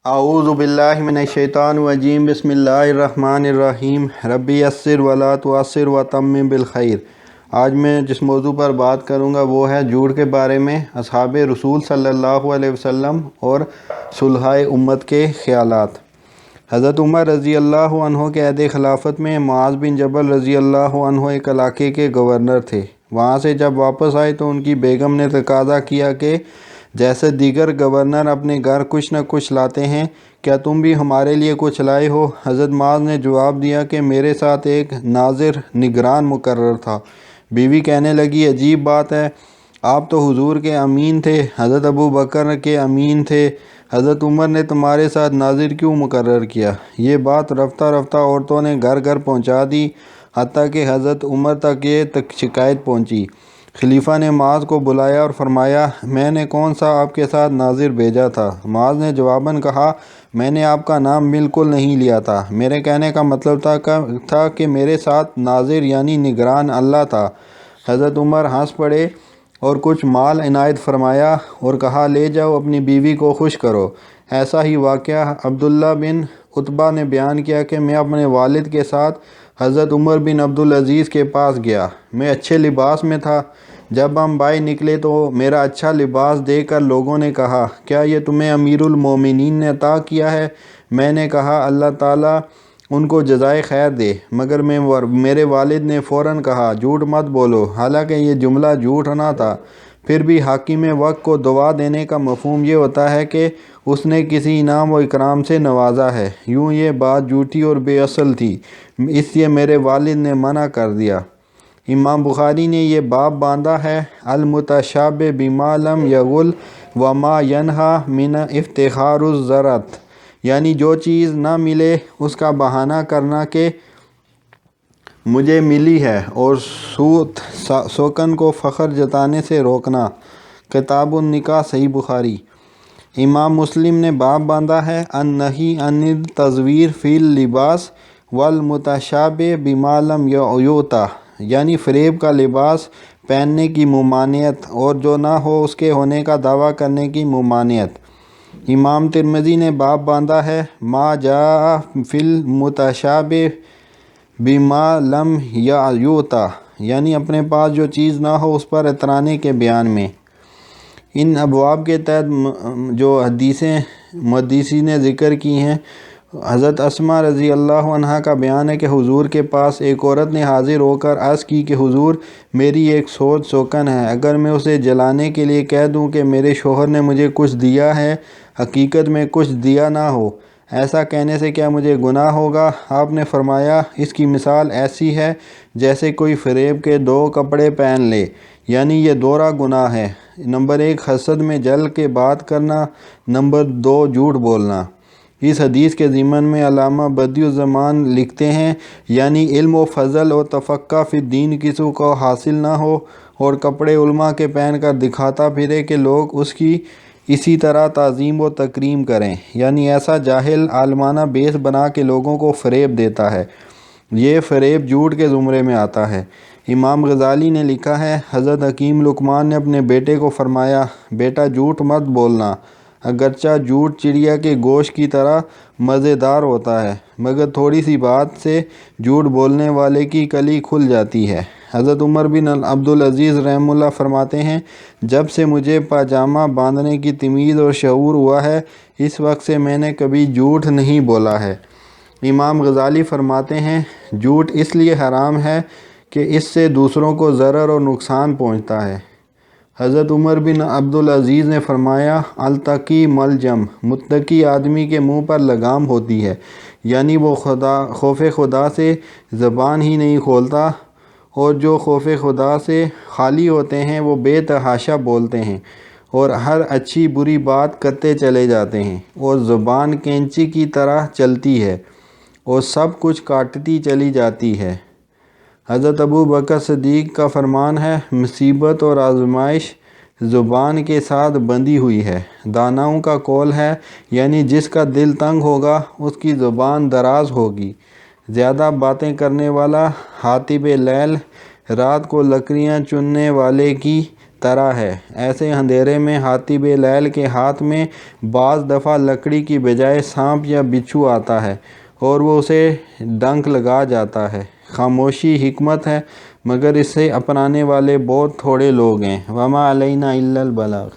اعوذ باللہ من الشیطان الرجیم بسم اللہ الرحمن الرحیم ربی یسر ولا تعسر وتمم بالخیر۔ آج میں جس موضوع پر بات کروں گا وہ ہے جھوٹ کے بارے میں، اصحاب رسول صلی اللہ علیہ وسلم اور صلح امت کے خیالات۔ حضرت عمر رضی اللہ عنہ کے عہد خلافت میں معاذ بن جبل رضی اللہ عنہ ایک علاقے کے گورنر تھے۔ وہاں سے جب واپس آئے تو ان کی بیگم نے تقاضا کیا کہ جیسے دیگر گورنر اپنے گھر کچھ نہ کچھ لاتے ہیں، کیا تم بھی ہمارے لیے کچھ لائے ہو؟ حضرت معاذ نے جواب دیا کہ میرے ساتھ ایک ناظر نگران مقرر تھا۔ بیوی کہنے لگی، عجیب بات ہے، آپ تو حضور کے امین تھے، حضرت ابو بکر کے امین تھے، حضرت عمر نے تمہارے ساتھ ناظر کیوں مقرر کیا؟ یہ بات رفتہ رفتہ عورتوں نے گھر گھر پہنچا دی، حتیٰ کہ حضرت عمر تک یہ شکایت پہنچی۔ خلیفہ نے معاذ کو بلایا اور فرمایا، میں نے کون سا آپ کے ساتھ ناظر بھیجا تھا؟ معاذ نے جواباً کہا، میں نے آپ کا نام بالکل نہیں لیا تھا، میرے کہنے کا مطلب تھا کہ میرے ساتھ ناظر یعنی نگران اللہ تھا۔ حضرت عمر ہنس پڑے اور کچھ مال عنایت فرمایا اور کہا، لے جاؤ اپنی بیوی کو خوش کرو۔ ایسا ہی واقعہ عبداللہ بن عتبہ نے بیان کیا کہ میں اپنے والد کے ساتھ حضرت عمر بن عبدالعزیز کے پاس گیا، میں اچھے لباس میں تھا۔ جب ہم باہر نکلے تو میرا اچھا لباس دیکھ کر لوگوں نے کہا، کیا یہ تمہیں امیر المومنین نے عطا کیا ہے؟ میں نے کہا، اللہ تعالیٰ ان کو جزائے خیر دے، مگر میرے والد نے فوراً کہا، جھوٹ مت بولو، حالانکہ یہ جملہ جھوٹ نہ تھا۔ پھر بھی حاکم وقت کو دعا دینے کا مفہوم یہ ہوتا ہے کہ اس نے کسی انعام و اکرام سے نوازا ہے، یوں یہ بات جھوٹی اور بے اصل تھی، اس لیے میرے والد نے منع کر دیا۔ امام بخاری نے یہ باب باندھا ہے، المتشابہ بما لم یغل وما ینہا من افتخار الذرت، یعنی جو چیز نہ ملے اس کا بہانہ کرنا کہ مجھے ملی ہے، اور سوکن کو فخر جتانے سے روکنا۔ کتاب النکاح، صحیح بخاری۔ امام مسلم نے باب باندھا ہے، النہی عن التزویر فی اللباس والمتشابہ بما لم یؤتى، یعنی فریب کا لباس پہننے کی ممانعت اور جو نہ ہو اس کے ہونے کا دعویٰ کرنے کی ممانعت۔ امام ترمذی نے باب باندھا ہے، ما جاء فی المتشابہ بما لم یؤتى، یعنی اپنے پاس جو چیز نہ ہو اس پر اترانے کے بیان میں۔ ان ابواب کے تحت جو حدیثیں محدثین نے ذکر کی ہیں، حضرت اسماء رضی اللہ عنہا کا بیان ہے کہ حضور کے پاس ایک عورت نے حاضر ہو کر عرض کی کہ حضور، میری ایک سوکن ہے، اگر میں اسے جلانے کے لیے کہہ دوں کہ میرے شوہر نے مجھے کچھ دیا ہے، حقیقت میں کچھ دیا نہ ہو، ایسا کہنے سے کیا مجھے گناہ ہوگا؟ آپ نے فرمایا، اس کی مثال ایسی ہے جیسے کوئی فریب کے 2 کپڑے پہن لے، یعنی یہ دوہرا گناہ ہے، نمبر 1 حسد میں جل کے بات کرنا، نمبر 2 جھوٹ بولنا۔ اس حدیث کے ضمن میں علامہ بدیع الزمان لکھتے ہیں، یعنی علم و فضل و تفقہ فی الدین کسی کو حاصل نہ ہو اور کپڑے علماء کے پہن کر دکھاتا پھرے کہ لوگ اس کی اسی طرح تعظیم و تکریم کریں، یعنی ایسا جاہل عالمانہ بیس بنا کے لوگوں کو فریب دیتا ہے، یہ فریب جھوٹ کے زمرے میں آتا ہے۔ امام غزالی نے لکھا ہے، حضرت حکیم لقمان نے اپنے بیٹے کو فرمایا، بیٹا جھوٹ مت بولنا، اگرچہ جھوٹ چڑیا کے گوشت کی طرح مزیدار ہوتا ہے، مگر تھوڑی سی بات سے جھوٹ بولنے والے کی کلی کھل جاتی ہے۔ حضرت عمر بن عبدالعزیز رحمہ اللہ فرماتے ہیں، جب سے مجھے پاجامہ باندھنے کی تمیز اور شعور ہوا ہے، اس وقت سے میں نے کبھی جھوٹ نہیں بولا ہے۔ امام غزالی فرماتے ہیں، جھوٹ اس لیے حرام ہے کہ اس سے دوسروں کو ضرر اور نقصان پہنچتا ہے۔ حضرت عمر بن عبدالعزیز نے فرمایا، التقی ملجم، متقی آدمی کے منہ پر لگام ہوتی ہے، یعنی وہ خوف خدا سے زبان ہی نہیں کھولتا، اور جو خوف خدا سے خالی ہوتے ہیں وہ بے تحاشا بولتے ہیں اور ہر اچھی بری بات کرتے چلے جاتے ہیں، اور زبان کینچی کی طرح چلتی ہے اور سب کچھ کاٹتی چلی جاتی ہے۔ حضرت ابو بکر صدیق کا فرمان ہے، مصیبت اور آزمائش زبان کے ساتھ بندھی ہوئی ہے۔ داناؤں کا قول ہے، یعنی جس کا دل تنگ ہوگا اس کی زبان دراز ہوگی۔ زیادہ باتیں کرنے والا حاطب لیل، رات کو لکڑیاں چننے والے کی طرح ہے۔ ایسے اندھیرے میں حاطب لیل کے ہاتھ میں بعض دفعہ لکڑی کی بجائے سانپ یا بچھو آتا ہے اور وہ اسے ڈنک لگا جاتا ہے۔ خاموشی حکمت ہے، مگر اسے اپنانے والے بہت تھوڑے لوگ ہیں۔ وما علینا الا البلاغ۔